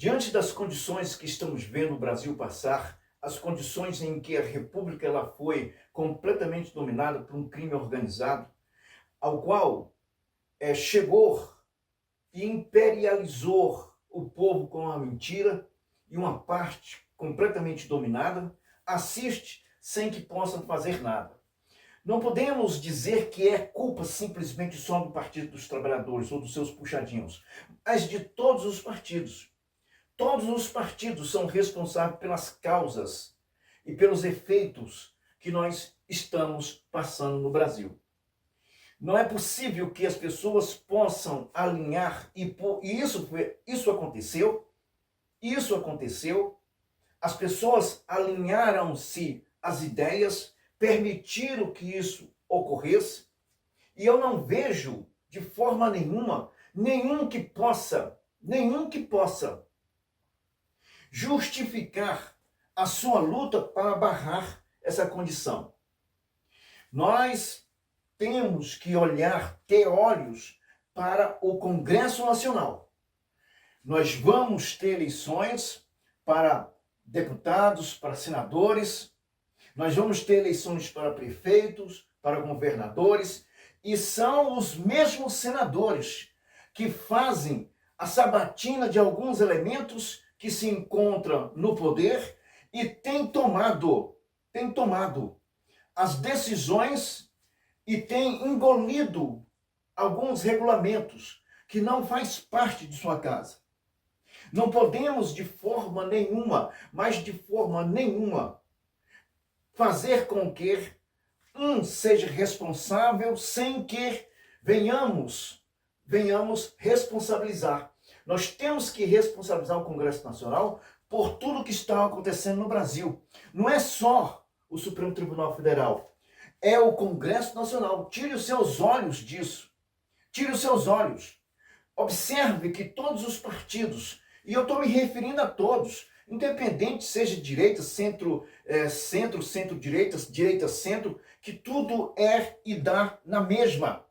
Diante das condições que estamos vendo o Brasil passar, as condições em que a República ela foi completamente dominada por um crime organizado, ao qual chegou e imperializou o povo com a mentira e uma parte completamente dominada, assiste sem que possam fazer nada. Não podemos dizer que é culpa simplesmente só do Partido dos Trabalhadores ou dos seus puxadinhos, mas de todos os partidos. Todos os partidos são responsáveis pelas causas e pelos efeitos que nós estamos passando no Brasil. Não é possível que as pessoas possam alinhar, e isso aconteceu, as pessoas alinharam-se às ideias, permitiram que isso ocorresse, e eu não vejo de forma nenhuma, nenhum que possa justificar a sua luta para barrar essa condição. Nós temos que ter olhos para o Congresso Nacional. Nós vamos ter eleições para deputados, para senadores, nós vamos ter eleições para prefeitos, para governadores, e são os mesmos senadores que fazem a sabatina de alguns elementos que se encontram no poder e têm tomado as decisões e têm engolido alguns regulamentos que não faz parte de sua casa. Não podemos de forma nenhuma, fazer com que um seja responsável sem que venhamos responsabilizar. Nós temos que responsabilizar o Congresso Nacional por tudo que está acontecendo no Brasil. Não é só o Supremo Tribunal Federal, é o Congresso Nacional. Tire os seus olhos disso. Tire os seus olhos. Observe que todos os partidos, e eu estou me referindo a todos, independente seja direita, centro-direita, direita-centro, que tudo é e dá na mesma.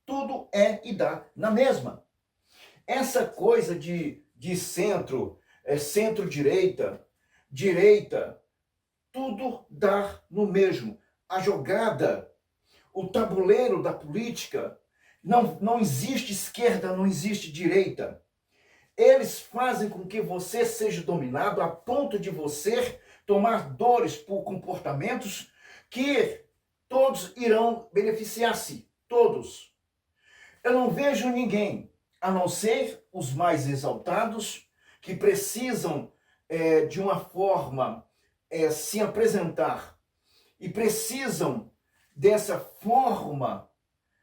Tudo é e dá na mesma. Essa coisa de centro, centro-direita, direita, tudo dá no mesmo. A jogada, o tabuleiro da política, não existe esquerda, não existe direita. Eles fazem com que você seja dominado a ponto de você tomar dores por comportamentos que todos irão beneficiar-se. Todos. Eu não vejo ninguém, a não ser os mais exaltados, que precisam de uma forma se apresentar e precisam dessa forma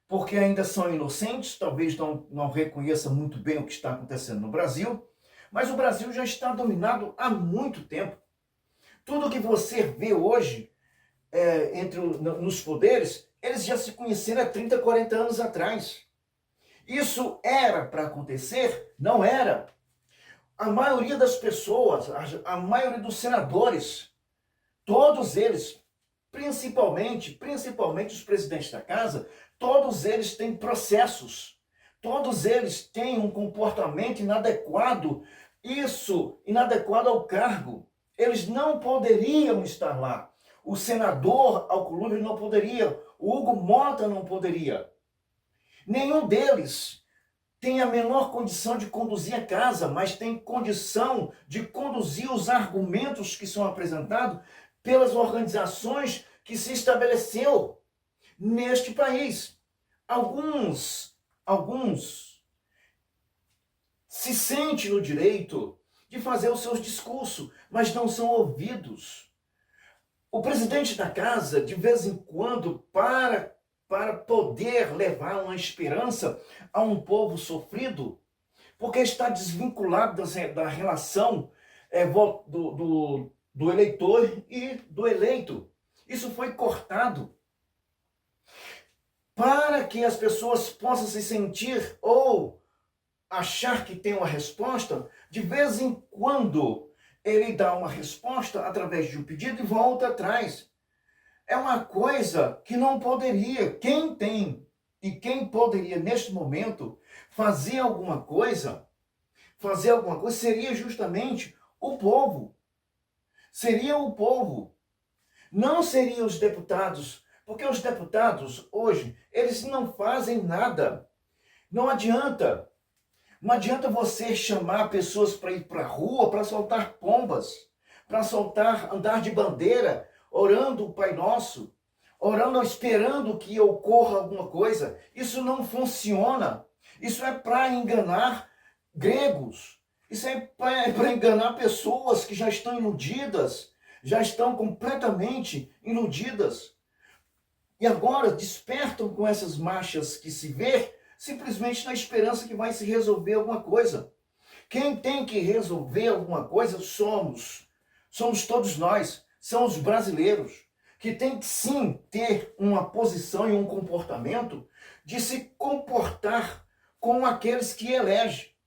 porque ainda são inocentes, talvez não reconheçam muito bem o que está acontecendo no Brasil, mas o Brasil já está dominado há muito tempo. Tudo que você vê hoje nos poderes, eles já se conheceram há 30, 40 anos atrás. Isso era para acontecer? Não era. A maioria das pessoas, a maioria dos senadores, todos eles, principalmente os presidentes da casa, todos eles têm processos, todos eles têm um comportamento inadequado, isso inadequado ao cargo. Eles não poderiam estar lá. O senador Alcolumbre não poderia, o Hugo Mota não poderia. Nenhum deles tem a menor condição de conduzir a casa, mas tem condição de conduzir os argumentos que são apresentados pelas organizações que se estabeleceu neste país. Alguns se sentem no direito de fazer os seus discursos, mas não são ouvidos. O presidente da casa, de vez em quando, para poder levar uma esperança a um povo sofrido, porque está desvinculado da relação do eleitor e do eleito. Isso foi cortado para que as pessoas possam se sentir ou achar que tem uma resposta. De vez em quando ele dá uma resposta através de um pedido e volta atrás. É uma coisa que não poderia. Quem tem e quem poderia neste momento fazer alguma coisa, fazer alguma coisa, seria justamente o povo. Seria o povo. Não seriam os deputados, porque os deputados hoje, eles não fazem nada. Não adianta. Não adianta você chamar pessoas para ir para a rua, para soltar pombas, para soltar, andar de bandeira, orando o Pai Nosso, orando, esperando que ocorra alguma coisa. Isso não funciona. Isso é para enganar gregos. Isso é para enganar pessoas que já estão iludidas, já estão completamente iludidas. E agora despertam com essas marchas que se vê, simplesmente na esperança que vai se resolver alguma coisa. Quem tem que resolver alguma coisa somos todos nós, são os brasileiros, que tem que sim ter uma posição e um comportamento de se comportar com aqueles que elege.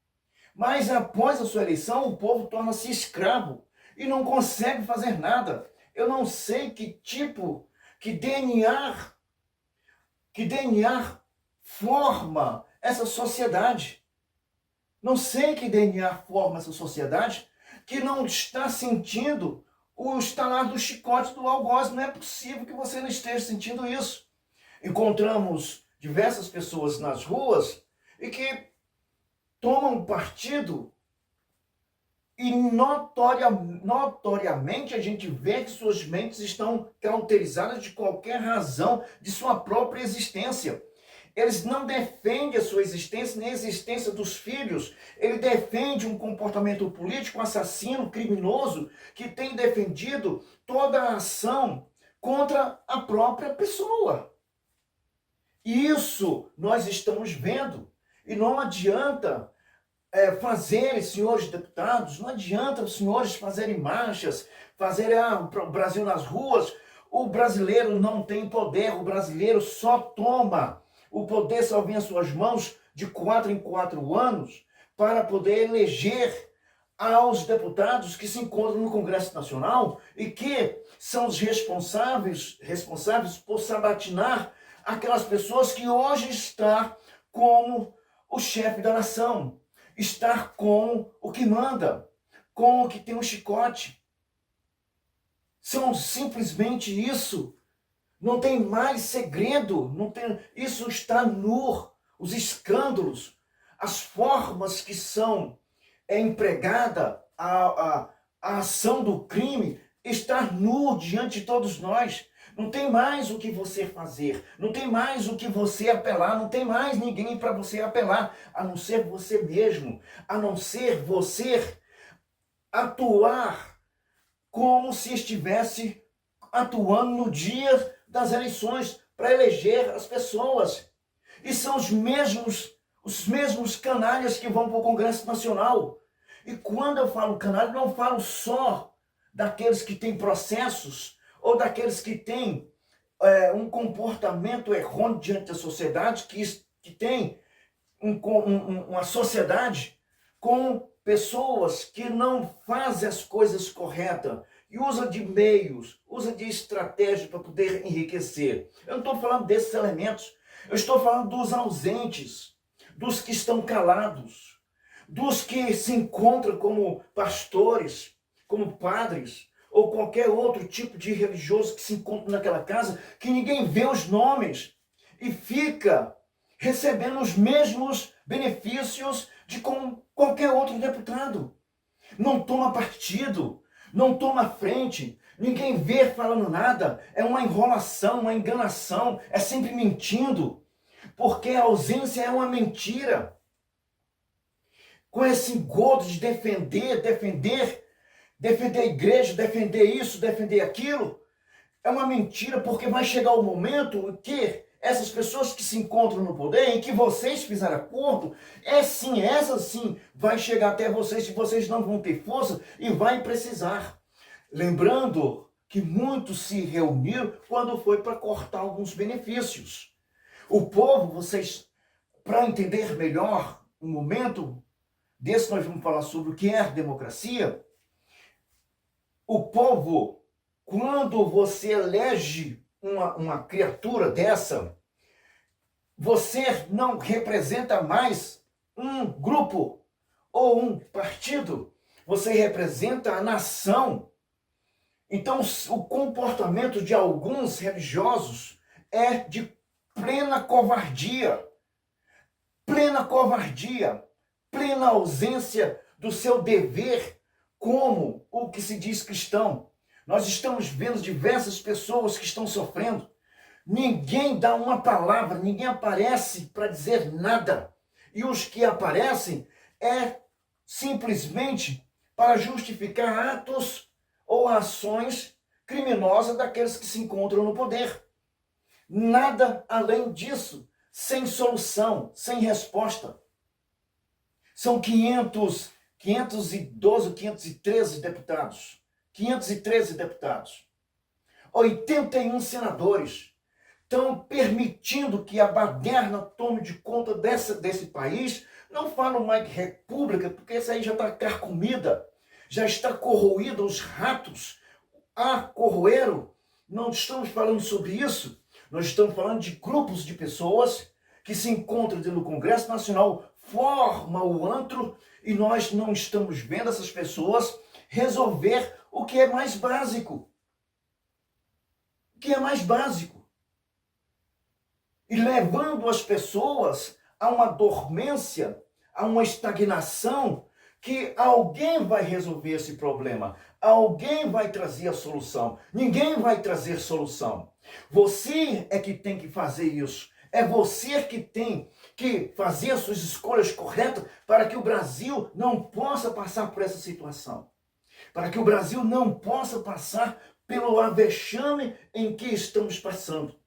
Mas após a sua eleição, o povo torna-se escravo e não consegue fazer nada. Eu não sei que tipo, que DNA forma essa sociedade. Não sei que DNA forma essa sociedade que não está sentindo o estalar do chicote do algoz. Não é possível que você não esteja sentindo isso. Encontramos diversas pessoas nas ruas e que tomam partido e notoriamente a gente vê que suas mentes estão cauterizadas de qualquer razão de sua própria existência. Eles não defendem a sua existência, nem a existência dos filhos. Ele defende um comportamento político assassino, criminoso, que tem defendido toda a ação contra a própria pessoa. Isso nós estamos vendo. E não adianta fazerem, senhores deputados, não adianta os senhores fazerem marchas, fazerem o Brasil nas ruas. O brasileiro não tem poder, o brasileiro só toma. O poder só vem às suas mãos de 4 em 4 anos para poder eleger aos deputados que se encontram no Congresso Nacional e que são os responsáveis por sabatinar aquelas pessoas que hoje estão como o chefe da nação, estar com o que manda, com o que tem um chicote. São simplesmente isso. Não tem mais segredo, não tem, isso está nu. Os escândalos, as formas que são empregada a ação do crime está nu diante de todos nós. Não tem mais o que você fazer, não tem mais o que você apelar, não tem mais ninguém para você apelar, a não ser você mesmo, a não ser você atuar como se estivesse atuando no dia das eleições para eleger as pessoas. E são os mesmos canalhas que vão para o Congresso Nacional. E quando eu falo canalha, não falo só daqueles que têm processos ou daqueles que têm um comportamento errôneo diante da sociedade, que tem uma sociedade com pessoas que não fazem as coisas corretas e usa de meios, usa de estratégia para poder enriquecer. Eu não estou falando desses elementos, eu estou falando dos ausentes, dos que estão calados, dos que se encontram como pastores, como padres, ou qualquer outro tipo de religioso que se encontra naquela casa, que ninguém vê os nomes e fica recebendo os mesmos benefícios de como qualquer outro deputado. Não toma partido, não toma frente, ninguém vê falando nada, é uma enrolação, uma enganação, é sempre mentindo, porque a ausência é uma mentira. Com esse engodo de defender a igreja, defender isso, defender aquilo, é uma mentira, porque vai chegar o momento em que essas pessoas que se encontram no poder, em que vocês fizeram acordo, essas sim, vai chegar até vocês e vocês não vão ter força e vai precisar. Lembrando que muitos se reuniram quando foi para cortar alguns benefícios. O povo, vocês, para entender melhor o momento desse, nós vamos falar sobre o que é democracia. O povo, quando você elege uma criatura dessa, você não representa mais um grupo, ou um partido, você representa a nação. Então, o comportamento de alguns religiosos é de plena covardia, plena ausência do seu dever como o que se diz cristão. Nós estamos vendo diversas pessoas que estão sofrendo. Ninguém dá uma palavra, ninguém aparece para dizer nada. E os que aparecem é simplesmente para justificar atos ou ações criminosas daqueles que se encontram no poder. Nada além disso, sem solução, sem resposta. São 512, 513 deputados. 513 deputados. 81 senadores estão permitindo que a baderna tome de conta desse país. Não falo mais de república, porque essa aí já está carcomida, já está corroída, os ratos a corroeram. Não estamos falando sobre isso. Nós estamos falando de grupos de pessoas que se encontram dentro do Congresso Nacional, formam o antro, e nós não estamos vendo essas pessoas resolver o que é mais básico. O que é mais básico. E levando as pessoas a uma dormência, a uma estagnação, que alguém vai resolver esse problema. Alguém vai trazer a solução. Ninguém vai trazer solução. Você é que tem que fazer isso. É você que tem que fazer as suas escolhas corretas para que o Brasil não possa passar por essa situação. Para que o Brasil não possa passar pelo avexame em que estamos passando.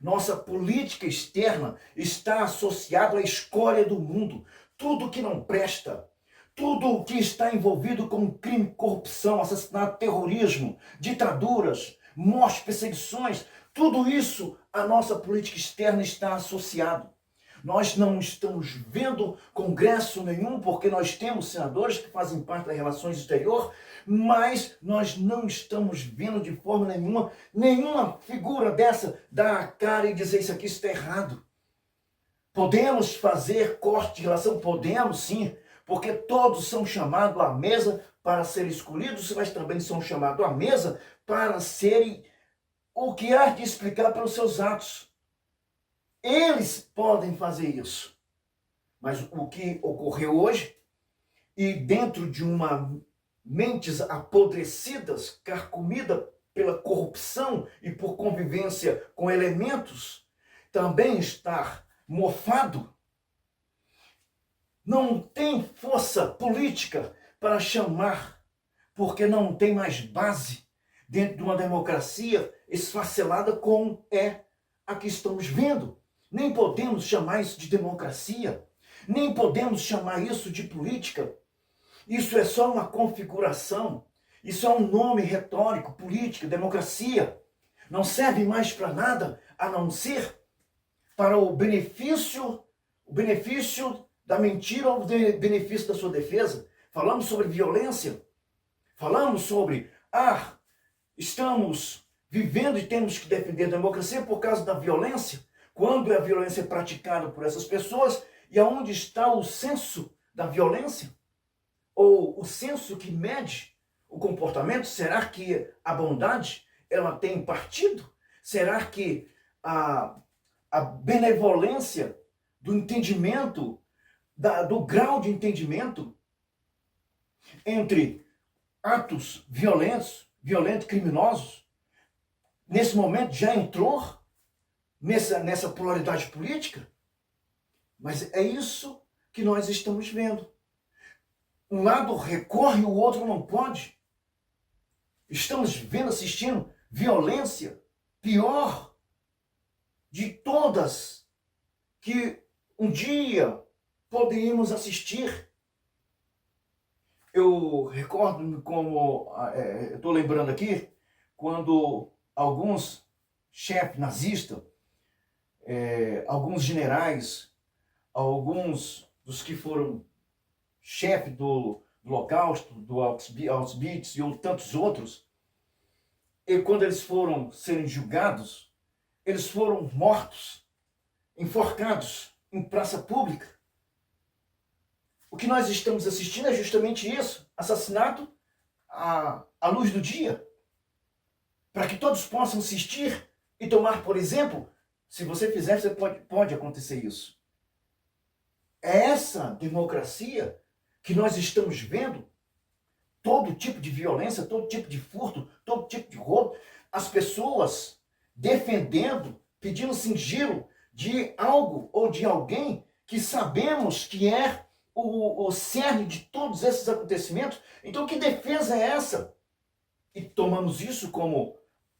Nossa política externa está associada à escória do mundo. Tudo que não presta, tudo que está envolvido com crime, corrupção, assassinato, terrorismo, ditaduras, mortes, perseguições, tudo isso a nossa política externa está associado. Nós não estamos vendo congresso nenhum, porque nós temos senadores que fazem parte das relações exteriores, mas nós não estamos vendo de forma nenhuma figura dessa dar a cara e dizer isso aqui está errado. Podemos fazer corte de relação? Podemos sim, porque todos são chamados à mesa para serem escolhidos, mas também são chamados à mesa para serem o que há de explicar pelos seus atos. Eles podem fazer isso. Mas o que ocorreu hoje, e dentro de uma mentes apodrecidas, carcomida pela corrupção e por convivência com elementos, também estar mofado, não tem força política para chamar, porque não tem mais base dentro de uma democracia esfacelada como é a que estamos vendo. Nem podemos chamar isso de democracia, nem podemos chamar isso de política. Isso é só uma configuração, isso é um nome retórico, política, democracia. Não serve mais para nada a não ser para o benefício da mentira ou o benefício da sua defesa. Falamos sobre violência, falamos sobre, estamos vivendo e temos que defender a democracia por causa da violência. Quando a violência é praticada por essas pessoas, e aonde está o senso da violência? Ou o senso que mede o comportamento? Será que a bondade ela tem partido? Será que a benevolência do entendimento, do grau de entendimento entre atos violentos, criminosos, nesse momento já entrou nessa polaridade política? Mas é isso que nós estamos vendo. Um lado recorre, o outro não pode. Estamos vendo, assistindo violência pior de todas que um dia poderíamos assistir. Eu recordo-me como, estou lembrando aqui, quando alguns chefes nazistas, alguns generais, alguns dos que foram chefe do Holocausto, do Auschwitz e tantos outros, e quando eles foram serem julgados, eles foram mortos, enforcados em praça pública. O que nós estamos assistindo é justamente isso, assassinato à luz do dia, para que todos possam assistir e tomar, por exemplo, se você fizer, você pode acontecer isso. É essa democracia que nós estamos vendo, todo tipo de violência, todo tipo de furto, todo tipo de roubo, as pessoas defendendo, pedindo sigilo de algo ou de alguém que sabemos que é o cerne de todos esses acontecimentos. Então, que defesa é essa? E tomamos isso como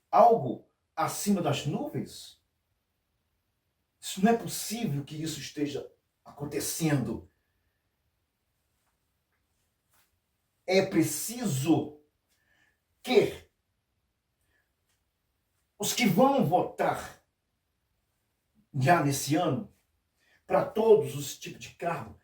algo acima das nuvens? Isso não é possível que isso esteja acontecendo. É preciso que os que vão votar já nesse ano, para todos os tipos de cargo,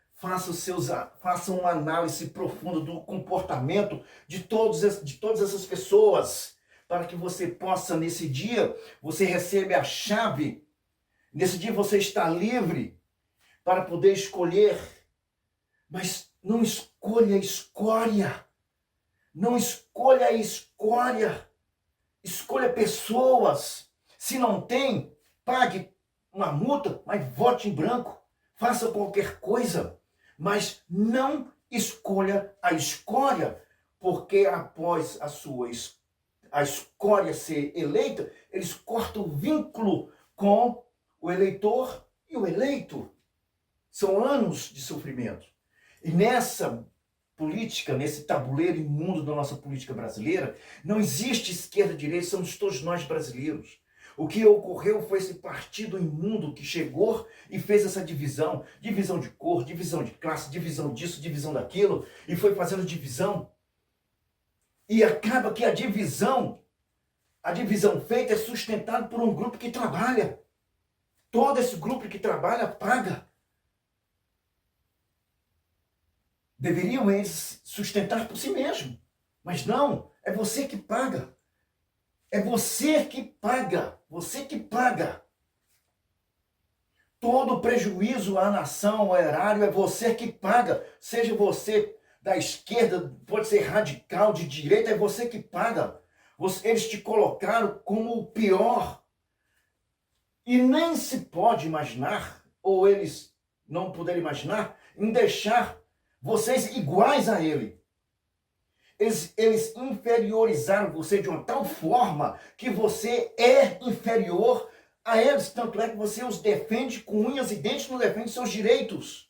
façam uma análise profunda do comportamento de todas essas pessoas, para que você possa, nesse dia, você recebe a chave, nesse dia você está livre para poder escolher, mas não escolha a escória, não escolha a escória, escolha pessoas. Se não tem, pague uma multa, mas vote em branco. Faça qualquer coisa, mas não escolha a escória, porque após a escória ser eleita, eles cortam o vínculo com o eleitor e o eleito. São anos de sofrimento. E nessa política, nesse tabuleiro imundo da nossa política brasileira, não existe esquerda e direita, somos todos nós brasileiros. O que ocorreu foi esse partido imundo que chegou e fez essa divisão, divisão de cor, divisão de classe, divisão disso, divisão daquilo, e foi fazendo divisão. E acaba que a divisão feita é sustentada por um grupo que trabalha. Todo esse grupo que trabalha paga. Deveriam eles sustentar por si mesmo. Mas não, é você que paga. É você que paga. Você que paga. Todo prejuízo à nação, ao erário, é você que paga. Seja você da esquerda, pode ser radical, de direita, é você que paga. Eles te colocaram como o pior. E nem se pode imaginar, ou eles não puderam imaginar, em deixar vocês iguais a ele. Eles inferiorizaram você de uma tal forma que você é inferior a eles. Tanto é que você os defende com unhas e dentes, não defende seus direitos.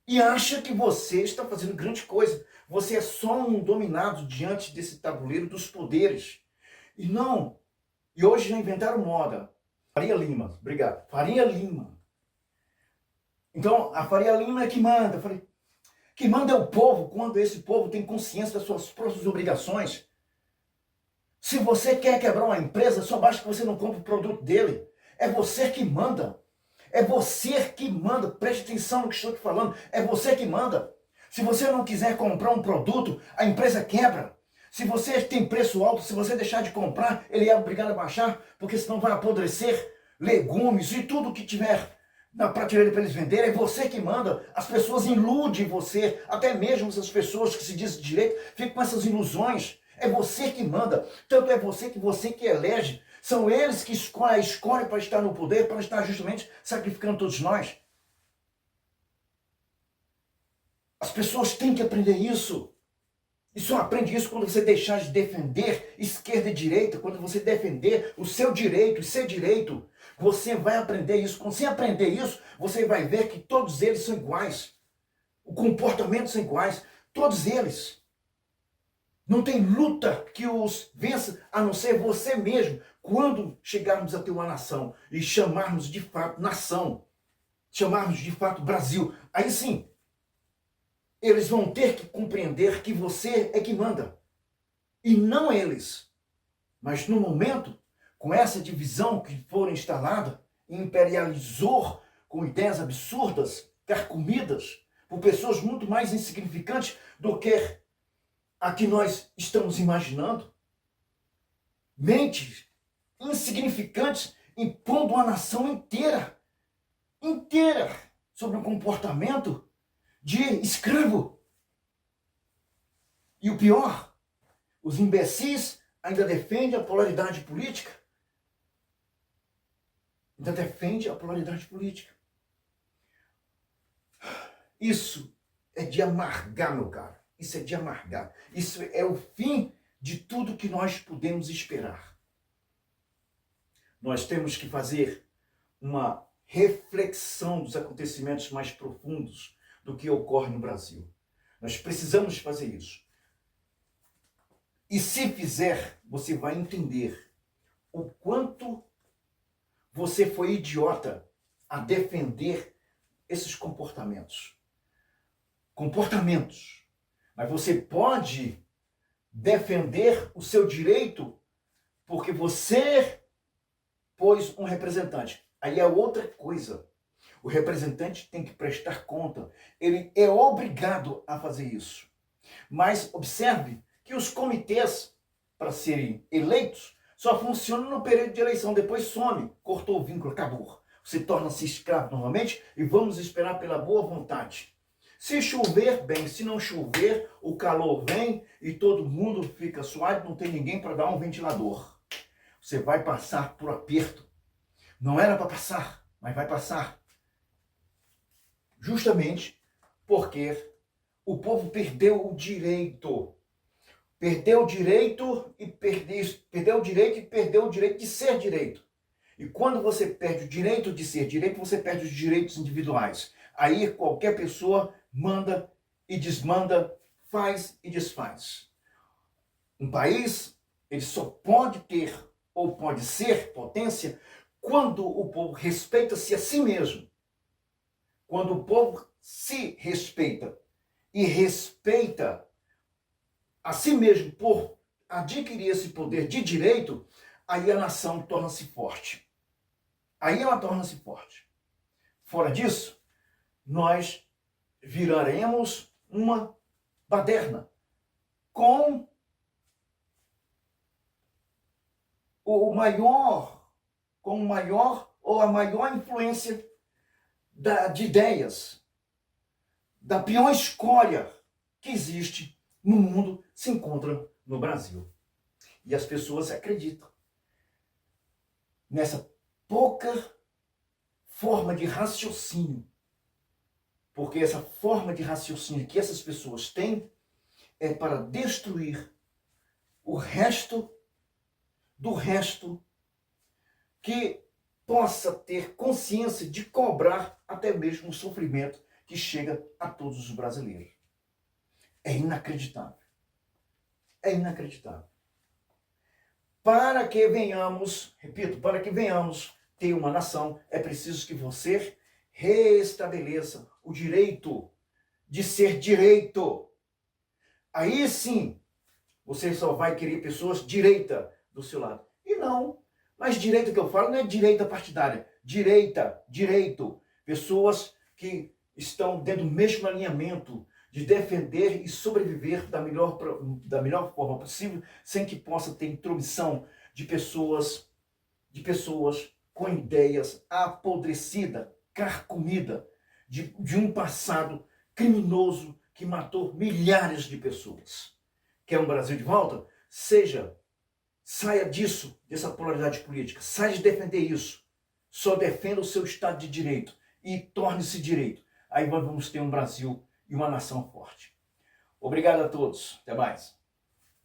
E acha que você está fazendo grande coisa. Você é só um dominado diante desse tabuleiro dos poderes. E não. E hoje já inventaram moda. Faria Lima, obrigado. Faria Lima. Então, a Faria Lima é que manda. Eu falei, que manda é o povo, quando esse povo tem consciência das suas próprias obrigações. Se você quer quebrar uma empresa, só basta que você não compre o produto dele. É você que manda. É você que manda. Preste atenção no que estou te falando. É você que manda. Se você não quiser comprar um produto, a empresa quebra. Se você tem preço alto, se você deixar de comprar, ele é obrigado a baixar, porque senão vai apodrecer legumes e tudo que tiver na prateleira para eles venderem. É você que manda. As pessoas iludem você, até mesmo essas pessoas que se dizem de direito, ficam com essas ilusões. É você que manda. Tanto é você que elege. São eles que escolhem para estar no poder, para estar justamente sacrificando todos nós. As pessoas têm que aprender isso. E só aprende isso quando você deixar de defender esquerda e direita, quando você defender o seu direito e ser direito. Você vai aprender isso. Quando você aprender isso, você vai ver que todos eles são iguais. O comportamento são iguais. Todos eles. Não tem luta que os vença, a não ser você mesmo. Quando chegarmos a ter uma nação e chamarmos de fato nação, chamarmos de fato Brasil, aí sim, eles vão ter que compreender que você é que manda. E não eles. Mas no momento, com essa divisão que foi instalada, imperializou com ideias absurdas, carcomidas, por pessoas muito mais insignificantes do que a que nós estamos imaginando. Mentes insignificantes impondo uma nação inteira sobre um comportamento de escravo. E o pior, os imbecis ainda defendem a polaridade política. Ainda defende a polaridade política. Isso é de amargar, meu caro. Isso é de amargar. Isso é o fim de tudo que nós podemos esperar. Nós temos que fazer uma reflexão dos acontecimentos mais profundos do que ocorre no Brasil. Nós precisamos fazer isso. E se fizer, você vai entender o quanto você foi idiota a defender esses comportamentos. Comportamentos. Mas você pode defender o seu direito porque você pôs um representante. Aí é outra coisa. O representante tem que prestar conta. Ele é obrigado a fazer isso. Mas observe que os comitês, para serem eleitos, só funcionam no período de eleição. Depois some, cortou o vínculo, acabou. Você torna-se escravo novamente e vamos esperar pela boa vontade. Se chover, bem. Se não chover, o calor vem e todo mundo fica suado, não tem ninguém para dar um ventilador. Você vai passar por aperto. Não era para passar, mas vai passar. Justamente porque o povo perdeu o direito. Perdeu o direito e perdeu o direito de ser direito. E quando você perde o direito de ser direito, você perde os direitos individuais. Aí qualquer pessoa manda e desmanda, faz e desfaz. Um país, ele só pode ter ou pode ser potência quando o povo respeita-se a si mesmo. Quando o povo se respeita e respeita a si mesmo por adquirir esse poder de direito, aí a nação torna-se forte. Aí ela torna-se forte. Fora disso, nós viraremos uma baderna com o maior ou a maior influência de ideias, da pior escolha que existe no mundo, se encontra no Brasil. E as pessoas acreditam nessa pouca forma de raciocínio. Porque essa forma de raciocínio que essas pessoas têm é para destruir o resto do resto que possa ter consciência de cobrar até mesmo o sofrimento que chega a todos os brasileiros. É inacreditável. É inacreditável. Para que venhamos, repito, para que venhamos ter uma nação, é preciso que você reestabeleça o direito de ser direito. Aí sim, você só vai querer pessoas direita do seu lado. E não, mas direita que eu falo não é direita partidária. Direita, direito. Pessoas que estão dentro do mesmo alinhamento de defender e sobreviver da melhor forma possível, sem que possa ter intromissão de pessoas com ideias apodrecidas, carcomidas, de um passado criminoso que matou milhares de pessoas. Quer um Brasil de volta? Saia disso, dessa polaridade política. Saia de defender isso. Só defenda o seu Estado de Direito e torne-se direito. Aí nós vamos ter um Brasil e uma nação forte. Obrigado a todos. Até mais.